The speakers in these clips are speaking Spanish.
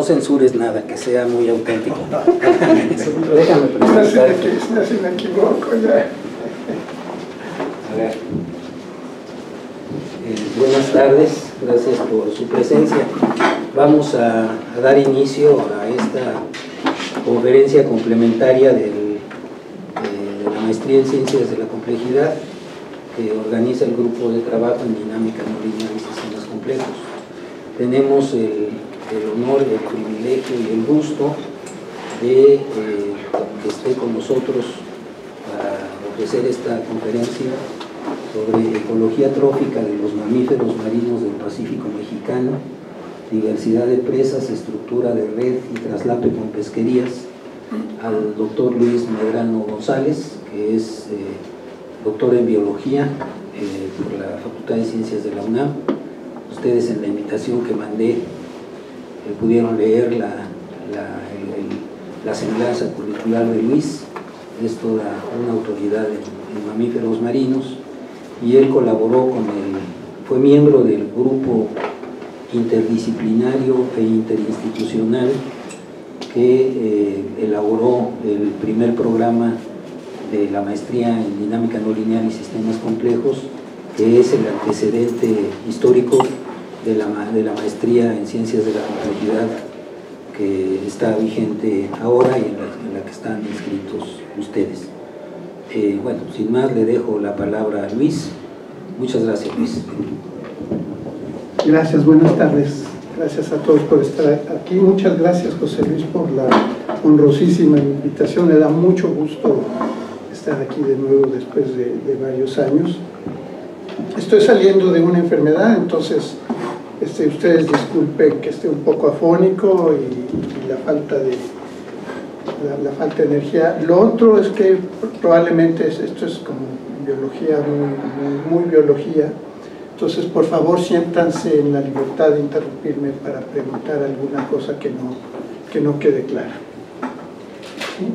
no censures nada, que sea muy auténtico. Déjame presentar. Si me equivoco ya. A ver. Buenas tardes, gracias por su presencia. Vamos a dar inicio a esta conferencia complementaria de la Maestría en Ciencias de la Complejidad que organiza el Grupo de Trabajo en Dinámica No Lineal y Sistemas Complejos. Tenemos el honor, el privilegio y el gusto de que esté con nosotros para ofrecer esta conferencia sobre ecología trófica de los mamíferos marinos del Pacífico mexicano, diversidad de presas, estructura de red y traslape con pesquerías, al doctor Luis Medrano González, que es doctor en biología por la Facultad de Ciencias de la UNAM. Ustedes en la invitación que mandé pudieron leer la semblanza curricular de Luis. Es toda una autoridad en mamíferos marinos, y él colaboró fue miembro del grupo interdisciplinario e interinstitucional que elaboró el primer programa de la maestría en dinámica no lineal y sistemas complejos, que es el antecedente histórico de la maestría en ciencias de la complejidad que está vigente ahora y en la que están inscritos ustedes. Bueno, sin más le dejo la palabra a Luis. Muchas gracias, Luis. Gracias, buenas tardes. Gracias a todos por estar aquí. Muchas gracias, José Luis, por la honrosísima invitación. Me da mucho gusto estar aquí de nuevo después de varios años. Estoy saliendo de una enfermedad, entonces ustedes disculpen que esté un poco afónico y la falta de energía. Lo otro es que probablemente esto es como biología, muy biología. Entonces, por favor, siéntanse en la libertad de interrumpirme para preguntar alguna cosa que no quede clara. ¿Sí?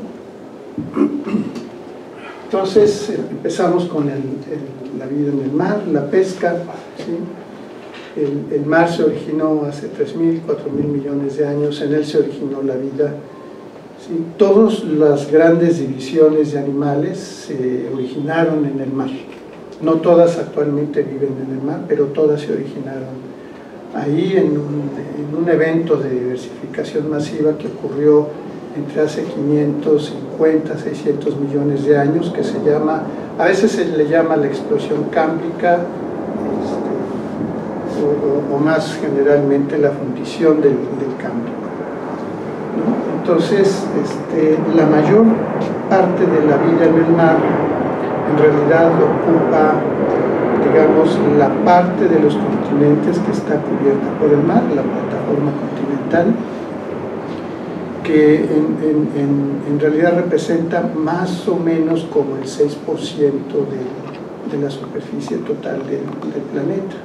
Entonces, empezamos con la vida en el mar, la pesca. ¿Sí? El mar se originó hace 3.000, 4.000 millones de años, en él se originó la vida. ¿Sí? Todas las grandes divisiones de animales se originaron en el mar. No todas actualmente viven en el mar, pero todas se originaron ahí en un evento de diversificación masiva que ocurrió entre hace 550, 600 millones de años, que se llama, a veces se le llama la explosión cámbrica, o más generalmente la fundición del Cámbrico. ¿No? Entonces, la mayor parte de la vida en el mar en realidad ocupa, digamos, la parte de los continentes que está cubierta por el mar, la plataforma continental, que en realidad representa más o menos como el 6% de la superficie total del planeta.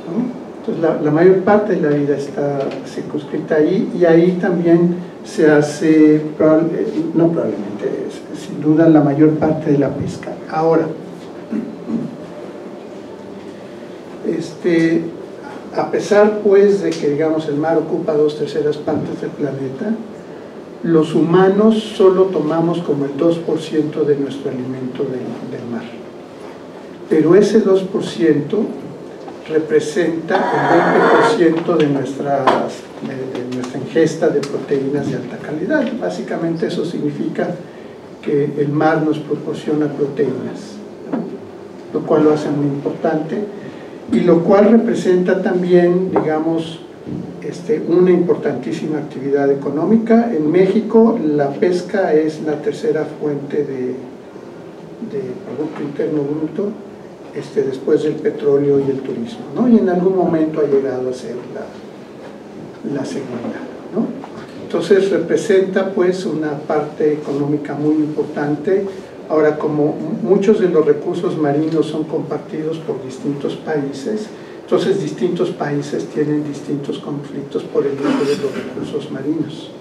¿No? Entonces la mayor parte de la vida está circunscrita ahí, y ahí también se hace, no probablemente, sin duda la mayor parte de la pesca. Ahora, a pesar pues de que, digamos, el mar ocupa 2/3 partes del planeta, los humanos solo tomamos como el 2% de nuestro alimento del mar. Pero ese 2% representa el 20% de nuestra ingesta de proteínas de alta calidad. Básicamente eso significa que el mar nos proporciona proteínas, ¿no? Lo cual lo hace muy importante, y lo cual representa también, digamos, una importantísima actividad económica. En México la pesca es la tercera fuente de Producto Interno Bruto, después del petróleo y el turismo, ¿no? Y en algún momento ha llegado a ser la segunda, ¿no? Entonces representa pues una parte económica muy importante. Ahora, como muchos de los recursos marinos son compartidos por distintos países, entonces distintos países tienen distintos conflictos por el uso de los recursos marinos,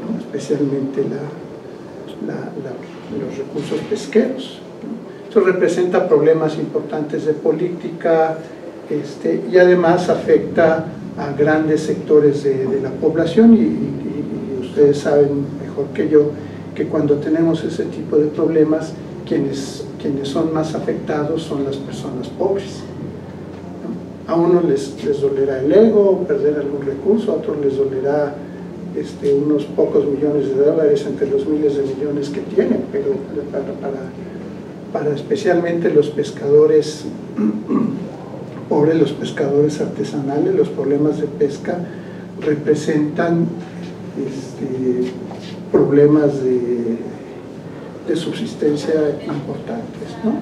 ¿no? Especialmente los recursos pesqueros. Esto representa problemas importantes de política, y además afecta a grandes sectores de la población y ustedes saben mejor que yo que cuando tenemos ese tipo de problemas, quienes son más afectados son las personas pobres. A unos les dolerá el ego, perder algún recurso, a otros les dolerá unos pocos millones de dólares entre los miles de millones que tienen, pero para especialmente los pescadores pobres, los pescadores artesanales, los problemas de pesca representan problemas de subsistencia importantes, ¿no?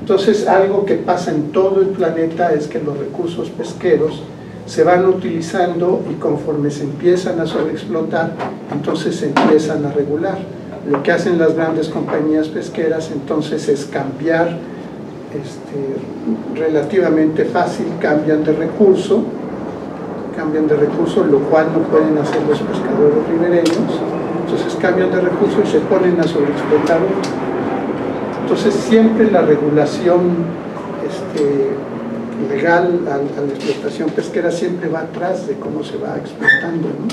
Entonces, algo que pasa en todo el planeta es que los recursos pesqueros se van utilizando y conforme se empiezan a sobreexplotar, entonces se empiezan a regular. Lo que hacen las grandes compañías pesqueras entonces es cambiar relativamente fácil, cambian de recurso, lo cual no pueden hacer los pescadores ribereños. Entonces cambian de recurso y se ponen a sobreexplotar. Entonces siempre la regulación legal a la explotación pesquera siempre va atrás de cómo se va explotando, ¿no?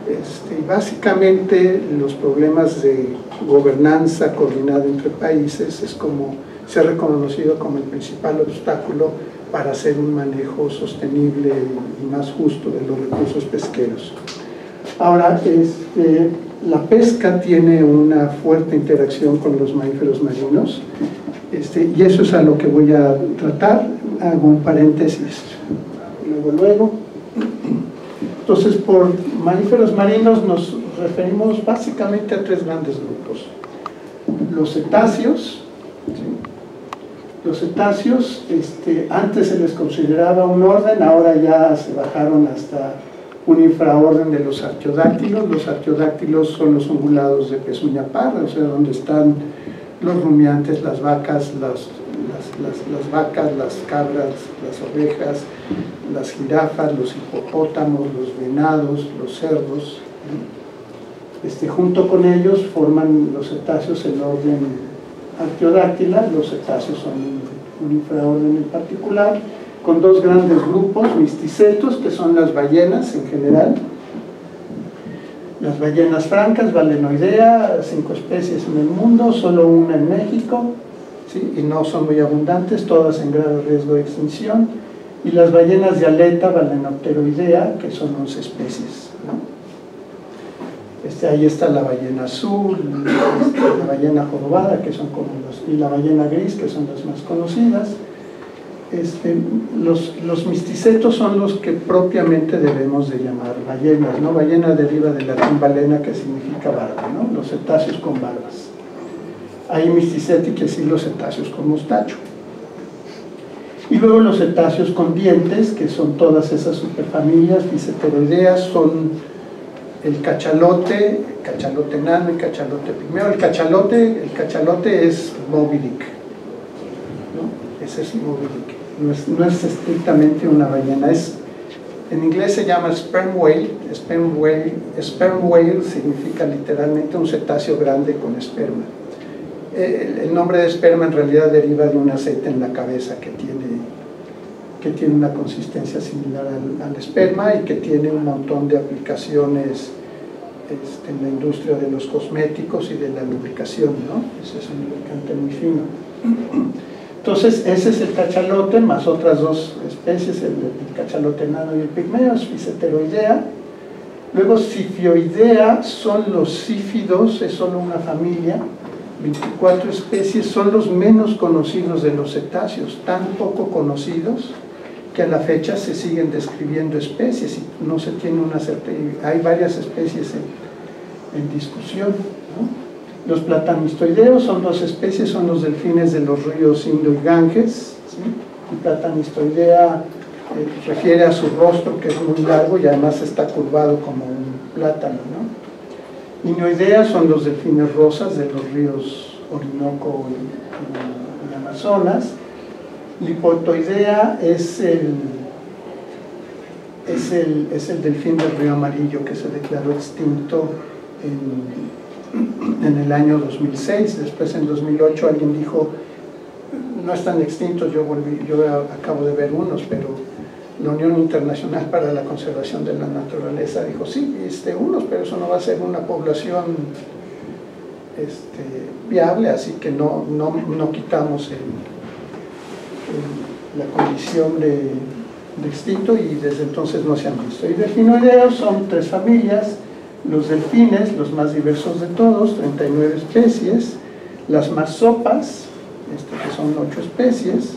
Y básicamente los problemas de gobernanza coordinada entre países es como se ha reconocido como el principal obstáculo para hacer un manejo sostenible y más justo de los recursos pesqueros. Ahora, la pesca tiene una fuerte interacción con los mamíferos marinos, y eso es a lo que voy a tratar. Hago un paréntesis luego. Entonces, por mamíferos marinos nos referimos básicamente a tres grandes grupos. Los cetáceos, ¿sí? Los cetáceos, antes se les consideraba un orden, ahora ya se bajaron hasta un infraorden de los artiodáctilos. Los artiodáctilos son los ungulados de pezuña parda, o sea, donde están los rumiantes, las vacas, las cabras, las ovejas, las jirafas, los hipopótamos, los venados, los cerdos. Junto con ellos forman los cetáceos el orden artiodáctila. Los cetáceos son un infraorden en particular, con dos grandes grupos, misticetos, que son las ballenas en general, las ballenas francas, balenoidea, 5 especies en el mundo, solo una en México, ¿sí? Y no son muy abundantes, todas en grave riesgo de extinción, y las ballenas de aleta, balenopteroidea, que son 11 especies, ¿no? Ahí está la ballena azul, la ballena jorobada, que son como y la ballena gris, que son las más conocidas. Los misticetos son los que propiamente debemos de llamar ballenas, ¿no? Ballena deriva del latín balena, que significa barba, ¿no? Los cetáceos con barbas. Hay misticeti, que sí, los cetáceos con mostacho. Y luego los cetáceos con dientes, que son todas esas superfamilias biceteroideas, son el cachalote enano y cachalote pigmeo. El cachalote es Moby Dick, ¿no? Ese es Moby Dick. No es estrictamente una ballena, en inglés se llama sperm whale. Sperm whale significa literalmente un cetáceo grande con esperma. El nombre de esperma en realidad deriva de un aceite en la cabeza que tiene una consistencia similar al esperma y que tiene un montón de aplicaciones en la industria de los cosméticos y de la lubricación, ¿no? Ese es un lubricante muy fino. Entonces, ese es el cachalote, más otras dos especies, el cachalote enano y el pigmeo, biceteroidea. Luego, cifioidea son los cífidos, es solo una familia, 24 especies, son los menos conocidos de los cetáceos, tan poco conocidos que a la fecha se siguen describiendo especies y no se tiene una certeza. Hay varias especies en discusión, ¿no? Los platanistoideos son 2 especies, son los delfines de los ríos Indo y Ganges, ¿sí? Y platanistoidea refiere a su rostro, que es muy largo y además está curvado como un plátano, ¿no? Inoidea son los delfines rosas de los ríos Orinoco y Amazonas. Lipotoidea es el delfín del río Amarillo, que se declaró extinto en el año 2006. Después, en 2008, alguien dijo: no están extintos, yo acabo de ver unos, pero la Unión Internacional para la Conservación de la Naturaleza dijo, sí, unos, pero eso no va a ser una población viable, así que no quitamos la condición de extinto, y desde entonces no se han visto. Y delfinoideos son 3 familias, los delfines, los más diversos de todos, 39 especies, las marsopas, que son 8 especies,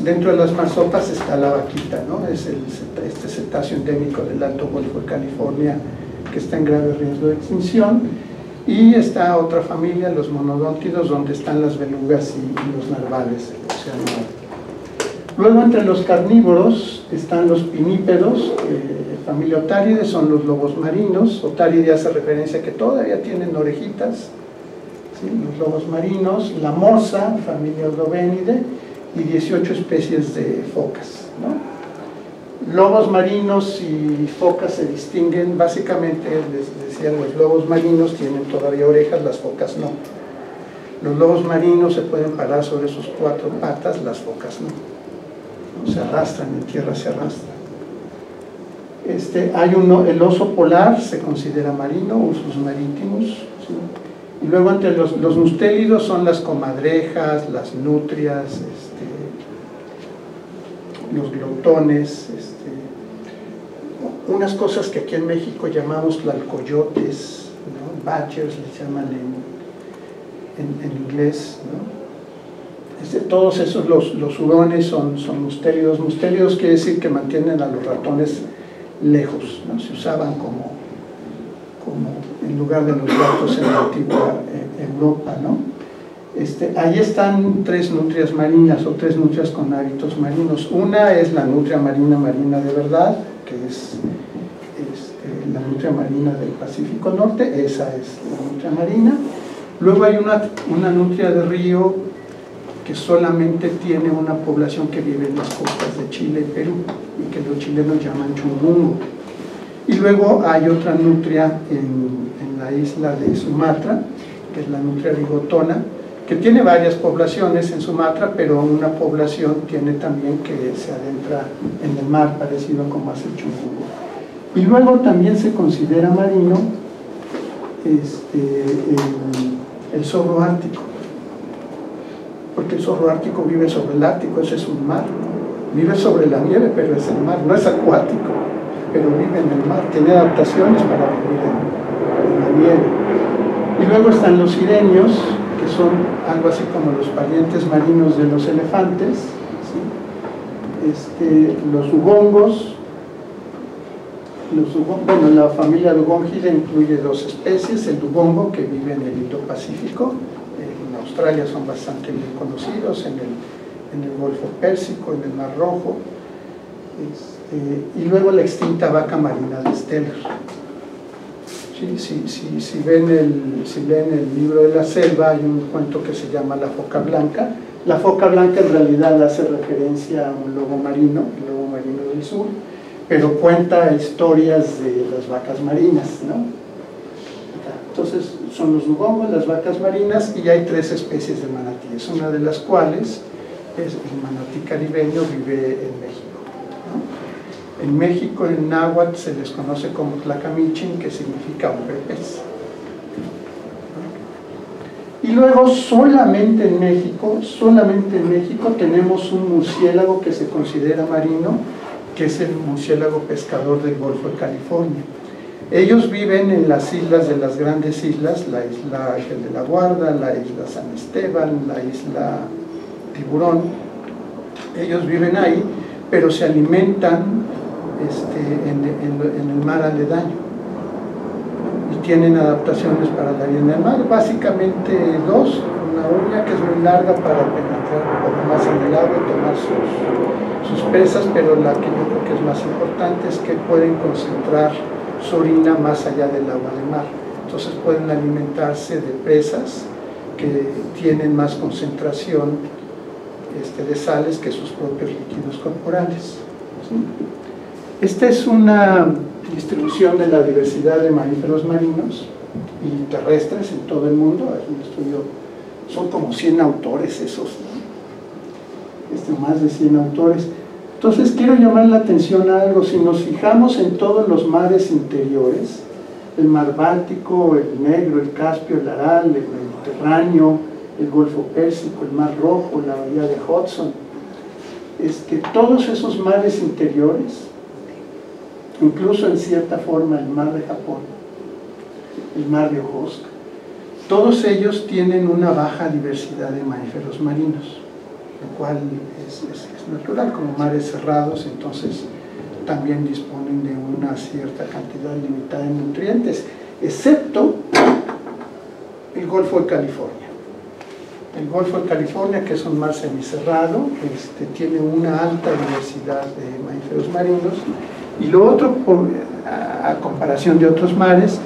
dentro de las marsopas está la vaquita, ¿no? Es este cetáceo endémico del Alto Golfo de California que está en grave riesgo de extinción, y está otra familia, los monodóntidos, donde están las belugas y los narvales del océano Ártico. Luego, entre los carnívoros están los pinípedos, familia Otáridae, son los lobos marinos. Otáridae hace referencia a que todavía tienen orejitas, ¿sí? Los lobos marinos, la morsa, familia Odobenidae, y 18 especies de focas, ¿no? Lobos marinos y focas se distinguen, básicamente, les decía, los lobos marinos tienen todavía orejas, las focas no. Los lobos marinos se pueden parar sobre sus 4 patas, las focas no. Se arrastran, en tierra se arrastran. El oso polar se considera marino, usos marítimos, ¿sí? Y luego entre los mustélidos son las comadrejas, las nutrias, los glotones, unas cosas que aquí en México llamamos tlalcoyotes, ¿no? Badgers les llaman en inglés, ¿no? Todos esos, los hurones son mustélidos. Mustélidos quiere decir que mantienen a los ratones lejos, ¿no? Se usaban como en lugar de los gatos en la antigua Europa, ¿no? Ahí están 3 nutrias marinas, o 3 nutrias con hábitos marinos. Una es la nutria marina de verdad, que es la nutria marina del Pacífico Norte, esa es la nutria marina. Luego hay una nutria de río que solamente tiene una población que vive en las costas de Chile y Perú, y que los chilenos llaman chungungo. Y luego hay otra nutria en la isla de Sumatra, que es la nutria bigotona, que tiene varias poblaciones en Sumatra, pero una población tiene también que se adentra en el mar, parecido como hace el chungungo. Y luego también se considera marino el zorro ártico, porque el zorro ártico vive sobre el Ártico, ese es un mar, vive sobre la nieve, pero es el mar, no es acuático, pero vive en el mar, tiene adaptaciones para vivir en la nieve. Y luego están los sirenios, que son algo así como los parientes marinos de los elefantes, ¿sí? Los dugongos, bueno, la familia Dugongida incluye 2 especies, el dugongo, que vive en el Indo-Pacífico, en Australia son bastante bien conocidos, en el Golfo Pérsico, en el Mar Rojo, y luego la extinta vaca marina de Steller. ¿Sí? Si leen el libro de la selva, hay un cuento que se llama La foca blanca. La foca blanca en realidad hace referencia a un lobo marino, el lobo marino del sur, pero cuenta historias de las vacas marinas, ¿no? Entonces son los dugongos, las vacas marinas, y hay 3 especies de manatíes, una de las cuales es el manatí caribeño, vive en México, ¿no? En México, en náhuatl, se les conoce como tlacamichin, que significa hombre pez. Y luego solamente en México tenemos un murciélago que se considera marino, que es el murciélago pescador del Golfo de California. Ellos viven en las islas de las grandes islas, la isla Ángel de la Guarda, la isla San Esteban, la isla Tiburón. Ellos viven ahí, pero se alimentan en el mar aledaño, y tienen adaptaciones para la vida en el mar, básicamente 2, una uña que es muy larga para penetrar un poco más en el agua y tomar sus presas, pero la que yo creo que es más importante es que pueden concentrar su orina más allá del agua de mar, entonces pueden alimentarse de presas que tienen más concentración de sales que sus propios líquidos corporales, ¿sí? Esta es una distribución de la diversidad de mamíferos marinos y terrestres en todo el mundo. Es un estudio, son como 100 autores esos, ¿no? más de 100 autores. Entonces quiero llamar la atención a algo. Si nos fijamos en todos los mares interiores, el mar Báltico, el Negro, el Caspio, el Aral, el Mediterráneo, el Golfo Pérsico, el Mar Rojo, la bahía de Hudson, todos esos mares interiores, incluso en cierta forma el mar de Japón, el mar de Ojotsk, todos ellos tienen una baja diversidad de mamíferos marinos, lo cual es natural. Como mares cerrados, entonces también disponen de una cierta cantidad limitada de nutrientes, excepto el Golfo de California. El Golfo de California, que es un mar semicerrado, tiene una alta diversidad de mamíferos marinos, y lo otro, a comparación de otros mares,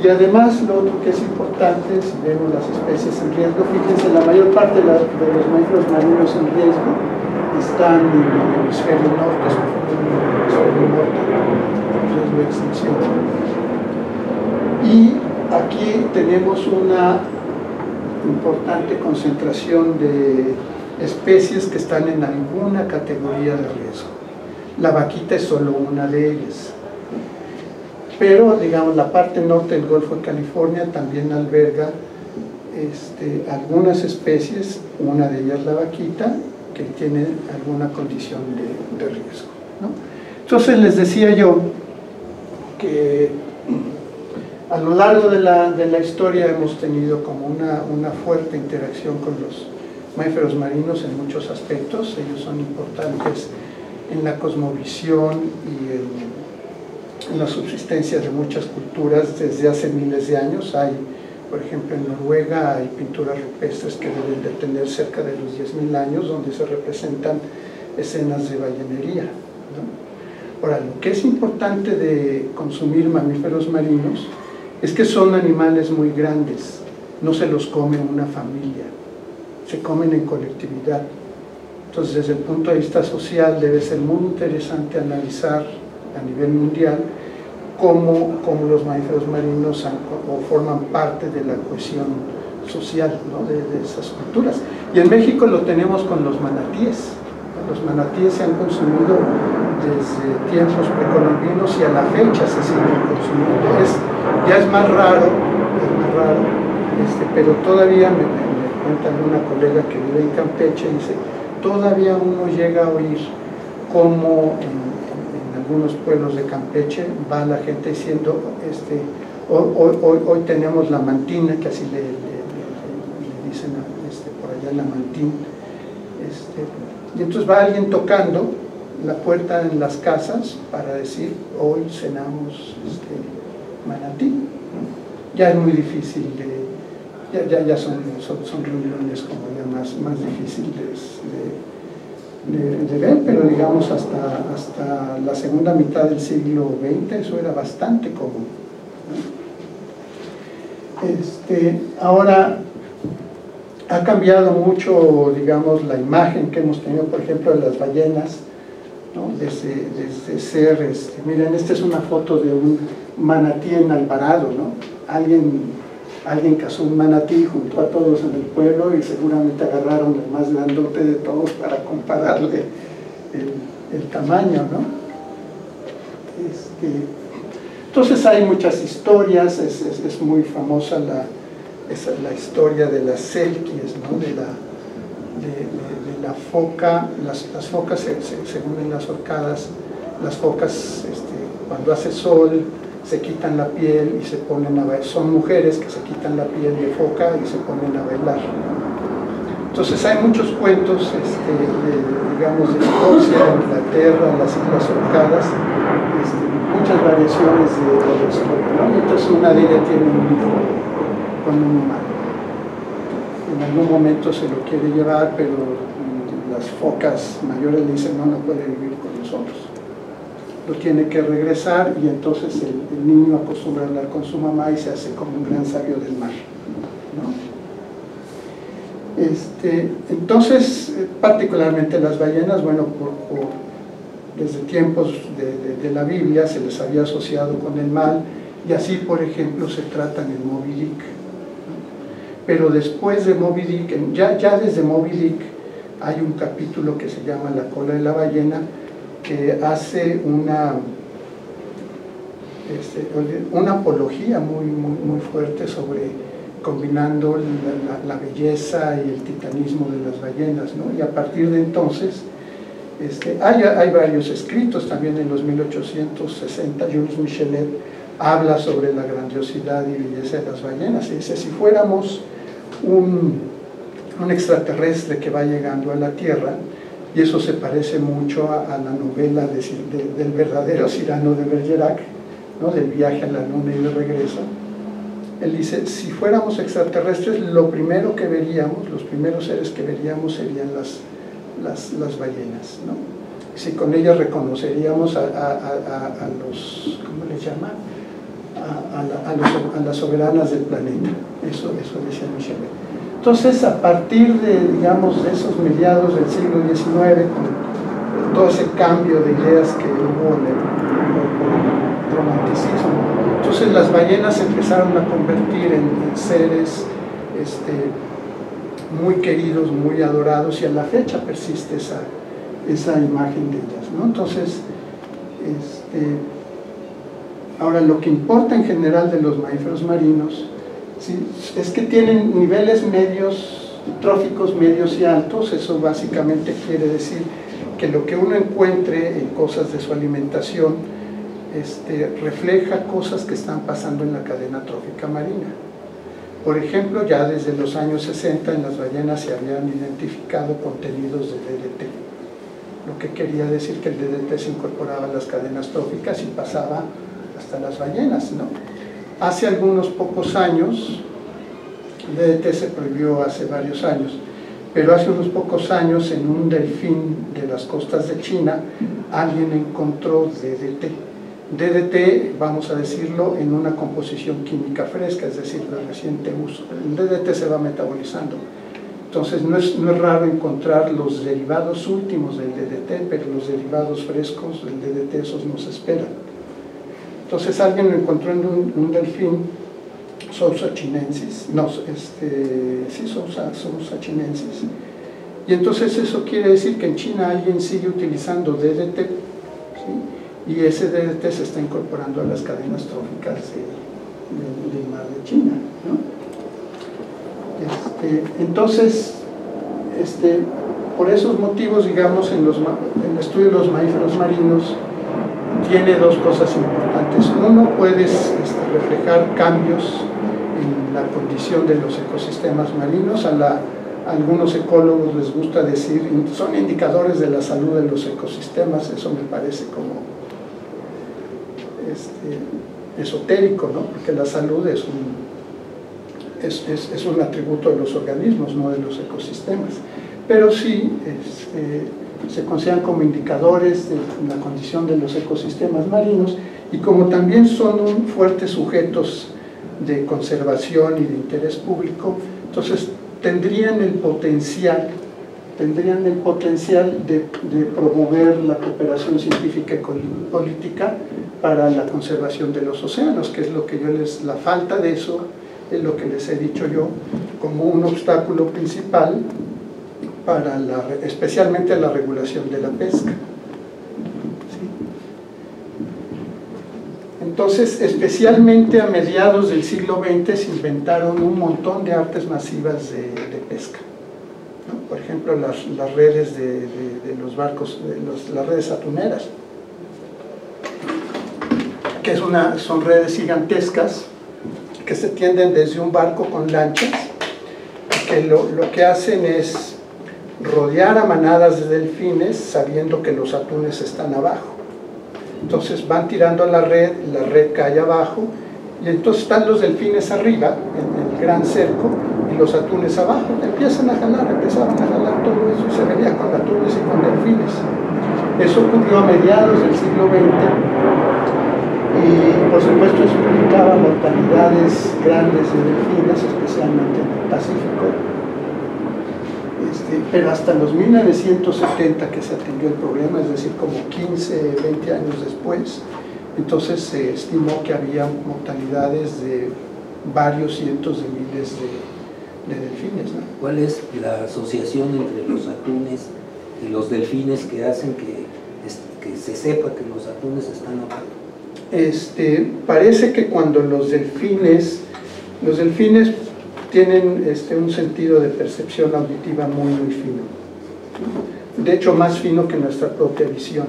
y además lo otro que es importante, si vemos las especies en riesgo, fíjense, la mayor parte de los mamíferos marinos en riesgo están en el hemisferio norte, en riesgo de extinción. Y aquí tenemos una importante concentración de especies que están en alguna categoría de riesgo. La vaquita es solo una de ellas. Pero, digamos, la parte norte del Golfo de California también alberga algunas especies, una de ellas la vaquita, que tiene alguna condición de riesgo, ¿no? Entonces les decía yo que a lo largo de la historia hemos tenido como una fuerte interacción con los mamíferos marinos en muchos aspectos. Ellos son importantes en la cosmovisión y en la subsistencia de muchas culturas desde hace miles de años. Hay, por ejemplo, en Noruega hay pinturas rupestres que deben de tener cerca de los 10.000 años, donde se representan escenas de ballenería, ¿no? Ahora, lo que es importante de consumir mamíferos marinos es que son animales muy grandes, no se los come una familia, se comen en colectividad. Entonces, desde el punto de vista social, debe ser muy interesante analizar a nivel mundial cómo los mamíferos marinos forman parte de la cohesión social, ¿no?, de esas culturas. Y en México lo tenemos con los manatíes. Los manatíes se han consumido desde tiempos precolombinos y a la fecha se siguen consumiendo. Ya es más raro, pero todavía me cuenta una colega que vive en Campeche y dice, todavía uno llega a oír cómo en algunos pueblos de Campeche va la gente diciendo, hoy tenemos la mantina, que así le dicen por allá, la mantín, y entonces va alguien tocando la puerta en las casas para decir, hoy cenamos manatí, ¿no? Ya es muy difícil ya son reuniones como ya más difíciles de ver, pero digamos hasta la segunda mitad del siglo XX eso era bastante común, ¿no? Ahora ha cambiado mucho, digamos, la imagen que hemos tenido, por ejemplo, de las ballenas, ¿no? Desde ser, miren, esta es una foto de un manatí en Alvarado, ¿no? Alguien cazó un manatí, juntó a todos en el pueblo y seguramente agarraron el más grandote de todos para compararle el tamaño, ¿no? Entonces hay muchas historias, es muy famosa la historia de las selkies, ¿no? de la foca. Las focas, según en las orcadas, las focas cuando hace sol se quitan la piel y se ponen a bailar. Son mujeres que se quitan la piel de foca y se ponen a bailar, ¿no? Entonces hay muchos cuentos, digamos, de Escocia, de Inglaterra, las Islas Orcadas, muchas variaciones de la historia, ¿no? Entonces una de ellas tiene un hijo con un humano. En algún momento se lo quiere llevar, pero las focas mayores le dicen no puede vivir con nosotros. Lo tiene que regresar y entonces el niño acostumbra a hablar con su mamá y se hace como un gran sabio del mar, ¿no? Entonces, particularmente las ballenas, bueno, desde tiempos de la Biblia se les había asociado con el mal, y así, por ejemplo, se tratan en Moby Dick, ¿no? Pero después de Moby Dick, ya desde Moby Dick hay un capítulo que se llama La cola de la ballena, que hace una apología muy fuerte sobre combinando la belleza y el titanismo de las ballenas, ¿no? Y a partir de entonces hay varios escritos también. En los 1860 Jules Michelet habla sobre la grandiosidad y belleza de las ballenas y dice: si fuéramos un extraterrestre que va llegando a la Tierra, y eso se parece mucho a la novela del verdadero Cyrano de Bergerac, ¿no? Del viaje a la luna y de regreso. Él dice: si fuéramos extraterrestres, lo primero que veríamos, los primeros seres que veríamos serían las ballenas, ¿no? Si con ellas reconoceríamos a los, ¿cómo les llaman? A las soberanas del planeta. Eso decía Michelet. Entonces, a partir de, digamos, de esos mediados del siglo XIX, con todo ese cambio de ideas que hubo en el romanticismo, entonces las ballenas se empezaron a convertir en seres muy queridos, muy adorados, y a la fecha persiste esa imagen de ellas, ¿no? Entonces, ahora, lo que importa en general de los mamíferos marinos, ¿sí?, es que tienen niveles medios, tróficos medios y altos. Eso básicamente quiere decir que lo que uno encuentre en cosas de su alimentación refleja cosas que están pasando en la cadena trófica marina. Por ejemplo, ya desde los años 60 en las ballenas se habían identificado contenidos de DDT, lo que quería decir que el DDT se incorporaba a las cadenas tróficas y pasaba hasta las ballenas, ¿no? Hace algunos pocos años, el DDT se prohibió hace varios años, pero hace unos pocos años en un delfín de las costas de China alguien encontró DDT. DDT, vamos a decirlo, en una composición química fresca, es decir, de reciente uso. El DDT se va metabolizando. Entonces no es raro encontrar los derivados últimos del DDT, pero los derivados frescos del DDT, esos no se esperan. Entonces alguien lo encontró en un delfín, Sousa chinensis, Sousa chinensis. Y entonces eso quiere decir que en China alguien sigue utilizando DDT, ¿sí?, y ese DDT se está incorporando a las cadenas tróficas del mar de China, ¿no? Entonces, por esos motivos, digamos, en el estudio de los mamíferos marinos tiene dos cosas importantes. Uno, puedes reflejar cambios en la condición de los ecosistemas marinos. A algunos ecólogos les gusta decir, son indicadores de la salud de los ecosistemas. Eso me parece como esotérico, ¿no? Porque la salud es un atributo de los organismos, no de los ecosistemas, pero sí se consideran como indicadores de la condición de los ecosistemas marinos, y como también son fuertes sujetos de conservación y de interés público, entonces tendrían el potencial de promover la cooperación científica y política para la conservación de los océanos, que es lo que la falta de eso es lo que les he dicho yo como un obstáculo principal para especialmente la regulación de la pesca. ¿Sí? Entonces, especialmente a mediados del siglo XX se inventaron un montón de artes masivas de pesca, ¿no? Por ejemplo, las redes de los barcos, las redes atuneras, que son redes gigantescas que se tienden desde un barco con lanchas, que lo que hacen es rodear a manadas de delfines sabiendo que los atunes están abajo. Entonces van tirando la red cae abajo, y entonces están los delfines arriba, en el gran cerco, y los atunes abajo. Empezaron a jalar todo eso, y se venía con atunes y con delfines. Eso ocurrió a mediados del siglo XX, y por supuesto eso implicaba mortalidades grandes de delfines, especialmente en el Pacífico. Pero hasta los 1970 que se atendió el problema, es decir, como 15, 20 años después, entonces se estimó que había mortalidades de varios cientos de miles delfines, ¿no? ¿Cuál es la asociación entre los atunes y los delfines que hacen que se sepa que los atunes están abajo? Parece que cuando los delfines tienen un sentido de percepción auditiva muy, muy fino. De hecho, más fino que nuestra propia visión.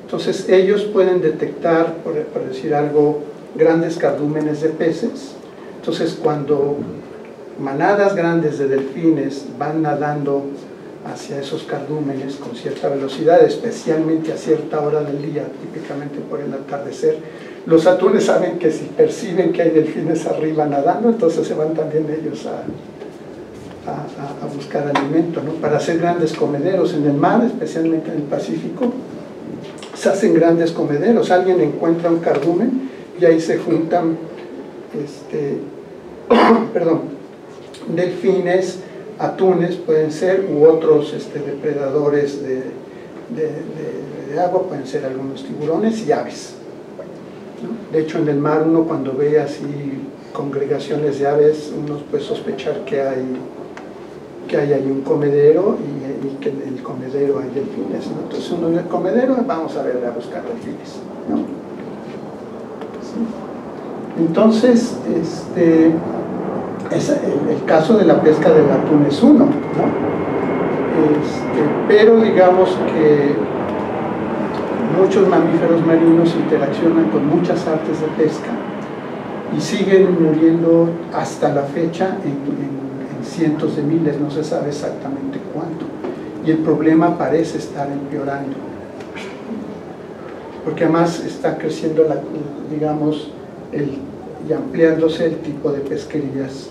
Entonces, ellos pueden detectar, por decir algo, grandes cardúmenes de peces. Entonces, cuando manadas grandes de delfines van nadando hacia esos cardúmenes con cierta velocidad, especialmente a cierta hora del día, típicamente por el atardecer, los atunes saben que si perciben que hay delfines arriba nadando, entonces se van también ellos a buscar alimento, ¿no? Para hacer grandes comederos en el mar, especialmente en el Pacífico, se hacen grandes comederos. Alguien encuentra un cardumen y ahí se juntan delfines, atunes pueden ser, u otros depredadores de agua, pueden ser algunos tiburones y aves, ¿no? De hecho, en el mar uno cuando ve así congregaciones de aves, uno puede sospechar que hay ahí un comedero y que en el comedero hay delfines, ¿no? Entonces uno en el comedero, vamos a buscar delfines, ¿no? ¿Sí? Entonces, el caso de la pesca del atún es uno, ¿no? Pero digamos que muchos mamíferos marinos interaccionan con muchas artes de pesca y siguen muriendo hasta la fecha en cientos de miles, no se sabe exactamente cuánto, y el problema parece estar empeorando, porque además está creciendo y ampliándose el tipo de pesquerías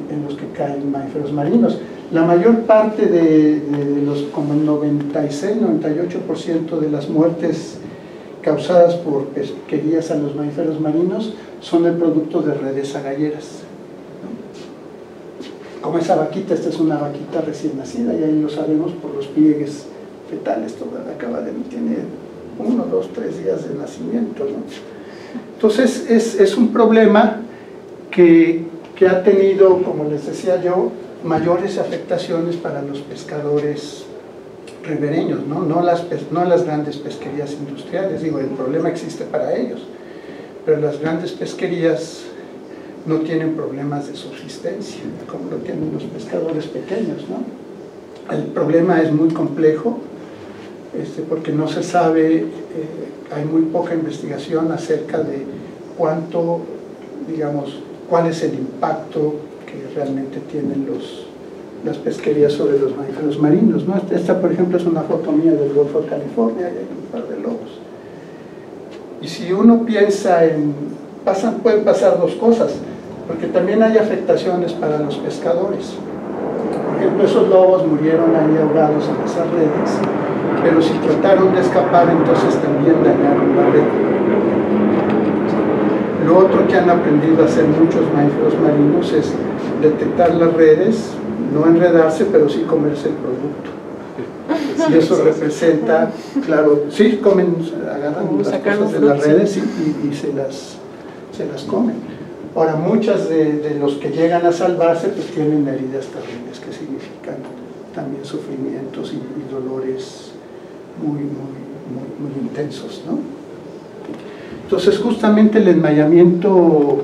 en los que caen mamíferos marinos. La mayor parte de los, como el 96-98% de las muertes causadas por pesquerías a los mamíferos marinos son el producto de redes agalleras. Como esa vaquita, esta es una vaquita recién nacida y ahí lo sabemos por los pliegues fetales, tiene 1, 2, 3 días de nacimiento, ¿no? Entonces es un problema que ha tenido, como les decía yo, mayores afectaciones para los pescadores ribereños, ¿no? No las grandes pesquerías industriales. Digo, el problema existe para ellos, pero las grandes pesquerías no tienen problemas de subsistencia como lo tienen los pescadores pequeños, ¿no? El problema es muy complejo, porque no se sabe, hay muy poca investigación acerca de cuál es el impacto que realmente tienen las pesquerías sobre los mamíferos marinos, ¿no? Esta, por ejemplo, es una foto mía del Golfo de California, y hay un par de lobos. Y si uno piensa pueden pasar dos cosas, porque también hay afectaciones para los pescadores. Por ejemplo, esos lobos murieron ahí ahogados en esas redes, pero si trataron de escapar, entonces también dañaron la red. Lo otro que han aprendido a hacer muchos mamíferos marinos es detectar las redes, no enredarse, pero sí comerse el producto. Y eso representa, claro, sí, agarran las cosas de las redes y se las comen. Ahora, muchas de los que llegan a salvarse pues tienen heridas terribles que significan también sufrimientos y dolores muy intensos, ¿no? Entonces, justamente el enmayamiento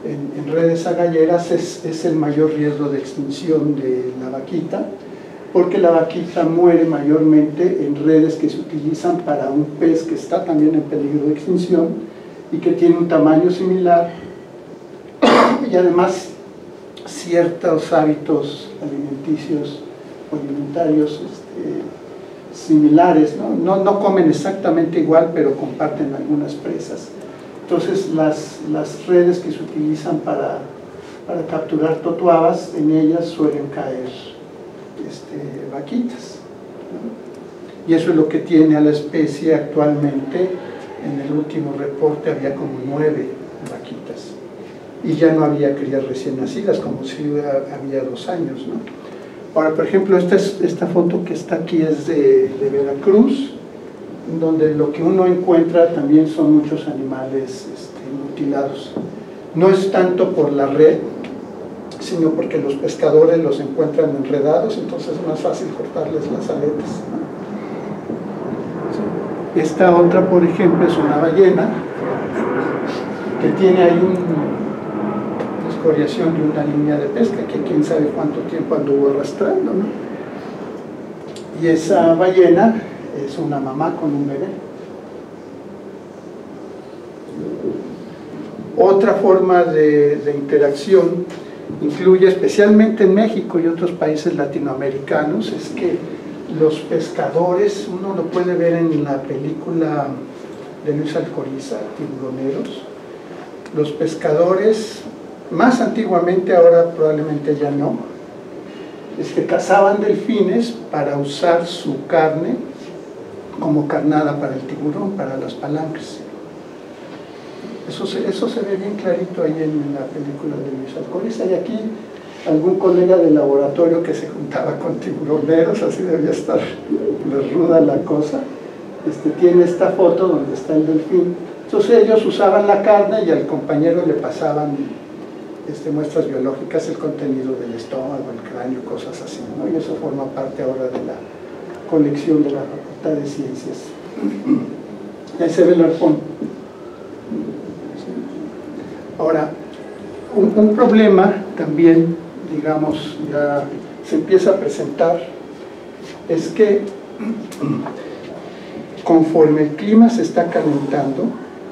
en redes agalleras es el mayor riesgo de extinción de la vaquita, porque la vaquita muere mayormente en redes que se utilizan para un pez que está también en peligro de extinción y que tiene un tamaño similar y además ciertos hábitos alimenticios o alimentarios similares, ¿no? No comen exactamente igual, pero comparten algunas presas. Entonces las redes que se utilizan para capturar totuabas, en ellas suelen caer vaquitas, ¿no? Y eso es lo que tiene a la especie actualmente. En el último reporte había como 9 vaquitas y ya no había crías recién nacidas como si había 2 años, ¿no? Ahora, por ejemplo, esta foto que está aquí es de Veracruz, donde lo que uno encuentra también son muchos animales mutilados. No es tanto por la red, sino porque los pescadores los encuentran enredados, entonces es más fácil cortarles las aletas. Esta otra, por ejemplo, es una ballena que tiene ahí una escoriación de una línea de pesca que quién sabe cuánto tiempo anduvo arrastrando, ¿no? Y esa ballena es una mamá con un bebé. Otra forma de interacción incluye, especialmente en México y otros países latinoamericanos, es que los pescadores, uno lo puede ver en la película de Luis Alcoriza, Tiburoneros, los pescadores, más antiguamente, ahora probablemente ya no, cazaban delfines para usar su carne como carnada para el tiburón, para las palancas. Eso se ve bien clarito ahí en la película de Luis Alcoriza. Y aquí algún colega de laboratorio que se juntaba con tiburoneros, así debía estar ruda la cosa, tiene esta foto donde está el delfín. Entonces ellos usaban la carne y al compañero le pasaban muestras biológicas, el contenido del estómago, el cráneo, cosas así, ¿no? Y eso forma parte ahora de la colección de la Facultad de Ciencias. Y ahí se ve el arpón. Ahora, un problema también, digamos, ya se empieza a presentar, es que conforme el clima se está calentando,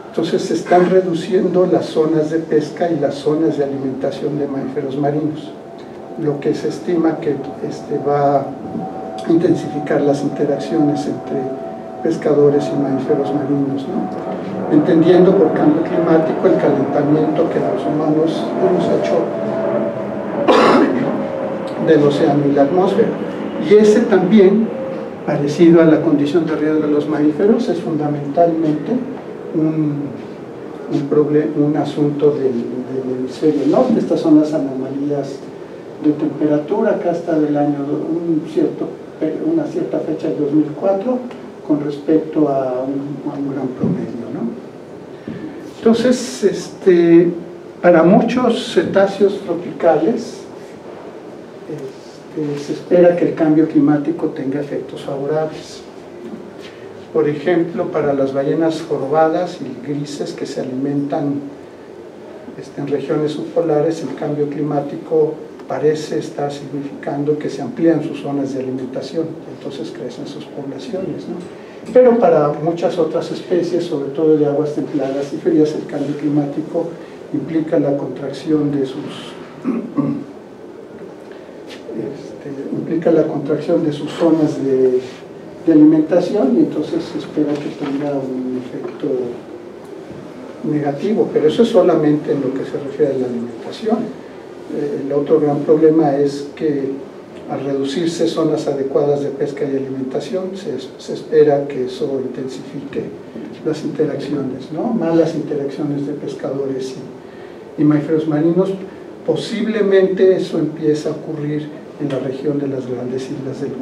entonces se están reduciendo las zonas de pesca y las zonas de alimentación de mamíferos marinos, lo que se estima que va a intensificar las interacciones entre pescadores y mamíferos marinos, ¿no? Entendiendo por cambio climático el calentamiento que los humanos hemos hecho del océano y la atmósfera. Y ese también, parecido a la condición de riesgo de los mamíferos, es fundamentalmente un asunto del hemisferio norte. Estas son las anomalías de temperatura, acá está del año, una cierta fecha de 2004, con respecto a un gran promedio, ¿no? Entonces, para muchos cetáceos tropicales, se espera que el cambio climático tenga efectos favorables. Por ejemplo, para las ballenas jorobadas y grises que se alimentan en regiones subpolares, el cambio climático parece estar significando que se amplían sus zonas de alimentación, entonces crecen sus poblaciones, ¿no? Pero para muchas otras especies, sobre todo de aguas templadas y frías, el cambio climático implica la contracción de sus zonas de alimentación, y entonces se espera que tenga un efecto negativo, pero eso es solamente en lo que se refiere a la alimentación. El otro gran problema es que al reducirse zonas adecuadas de pesca y alimentación, se espera que eso intensifique las interacciones, ¿no? Malas interacciones de pescadores y mamíferos marinos. Posiblemente eso empieza a ocurrir en la región de las grandes islas del